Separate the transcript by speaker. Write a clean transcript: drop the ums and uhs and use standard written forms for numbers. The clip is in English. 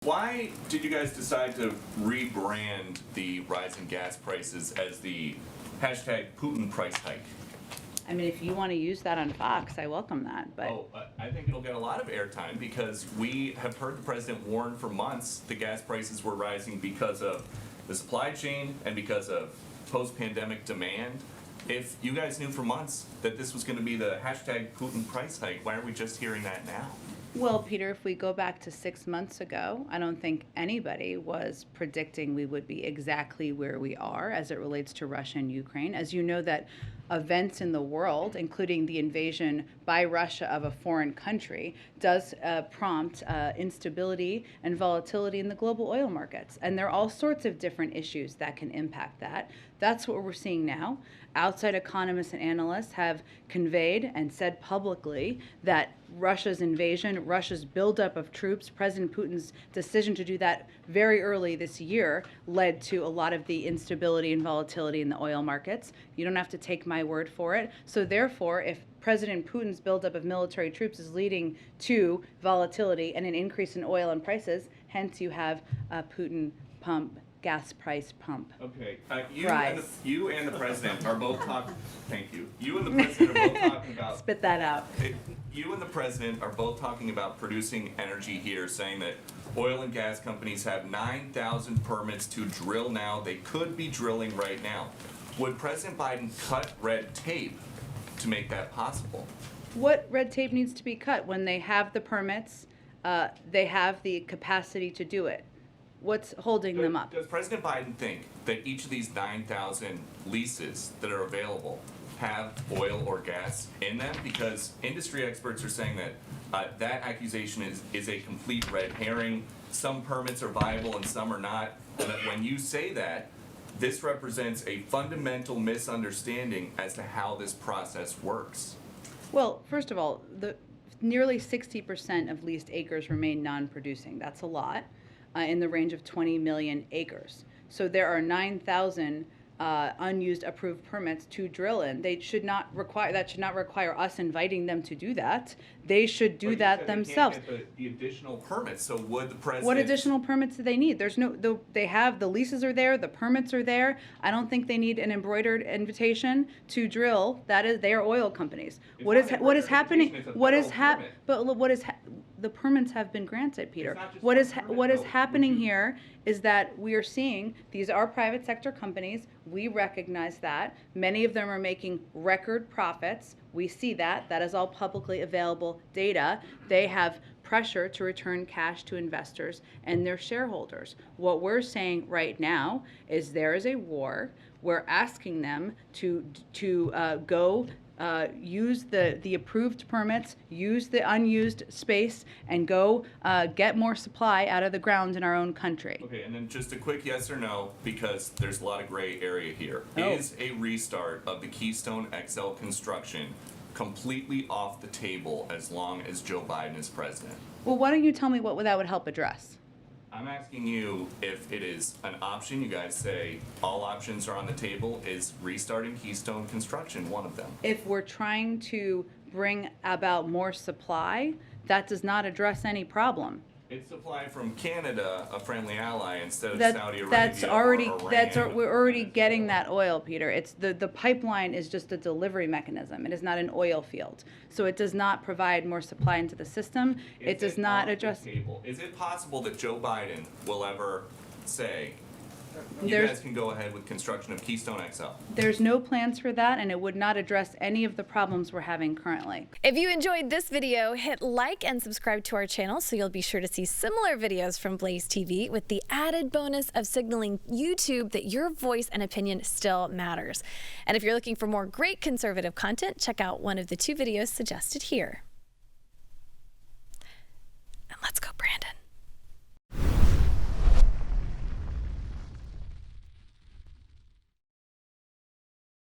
Speaker 1: Why did you guys decide to rebrand the rise in gas prices as the hashtag Putin price hike?
Speaker 2: I mean, if you want to use that on Fox, I welcome that. But
Speaker 1: I think it'll get a lot of airtime because we have heard the president warn for months the gas prices were rising because of the supply chain and because of post-pandemic demand. If you guys knew for months that this was going to be the hashtag Putin price hike, why are we just hearing that now?
Speaker 2: Well, Peter, if we go back to 6 months ago, I don't think anybody was predicting we would be exactly where we are as it relates to Russia and Ukraine. As you know, that events in the world, including the invasion by Russia of a foreign country, does prompt instability and volatility in the global oil markets. And there are all sorts of different issues that can impact that. That's what we're seeing now. Outside economists and analysts have conveyed and said publicly that Russia's invasion, Russia's buildup of troops, President Putin's decision to do that very early this year led to a lot of the instability and volatility in the oil markets. You don't have to take my word for it. So therefore, if President Putin's buildup of military troops is leading to volatility and an increase in oil and prices, hence you have Putin gas price pump.
Speaker 1: Okay, you and the president are both talking. Thank you. You and the president are both talking about.
Speaker 2: Spit that out.
Speaker 1: You and the president are both talking about producing energy here, saying that oil and gas companies have 9,000 permits to drill now. They could be drilling right now. Would President Biden cut red tape to make that possible?
Speaker 2: What red tape needs to be cut? When they have the permits, they have the capacity to do it. What's holding them up?
Speaker 1: Does President Biden think that each of these 9,000 leases that are available have oil or gas in them? Because industry experts are saying that that accusation is a complete red herring. Some permits are viable and some are not. And that when you say that, this represents a fundamental misunderstanding as to how this process works.
Speaker 2: Well, first of all, nearly 60% of leased acres remain non-producing. That's a lot. In the range of 20 million acres. So there are 9,000 unused approved permits to drill in. That should not require us inviting them to do that. They should do that themselves.
Speaker 1: They can't get the additional permits. So would the president?
Speaker 2: What additional permits do they need? They have the leases are there, the permits are there. I don't think they need an embroidered invitation to drill. They are oil companies. What is happening? The permits have been granted, Peter. What is happening here is that we are seeing these are private sector companies. We recognize that. Many of them are making record profits. We see that. That is all publicly available data. They have pressure to return cash to investors and their shareholders. What we're saying right now is there is a war. We're asking them to go use the approved permits, use the unused space, and go get more supply out of the ground in our own country.
Speaker 1: Okay, and then just a quick yes or no, because there's a lot of gray area here. Is a restart of the Keystone XL construction completely off the table as long as Joe Biden is president?
Speaker 2: Well, why don't you tell me what that would help address?
Speaker 1: I'm asking you if it is an option. You guys say all options are on the table. Is restarting Keystone construction one of them?
Speaker 2: If we're trying to bring about more supply, that does not address any problem.
Speaker 1: It's supply from Canada, a friendly ally, instead of Saudi Arabia.
Speaker 2: We're already getting that oil, Peter. It's the pipeline is just a delivery mechanism. It is not an oil field, so it does not provide more supply into the system. It does not address.
Speaker 1: Is it possible that Joe Biden will ever say, you guys can go ahead with construction of Keystone XL?
Speaker 2: There's no plans for that, and it would not address any of the problems we're having currently.
Speaker 3: If you enjoyed this video, hit like and subscribe to our channel so you'll be sure to see similar videos from BlazeTV with the added bonus of signaling YouTube that your voice and opinion still matters. And if you're looking for more great conservative content, check out one of the 2 videos suggested here.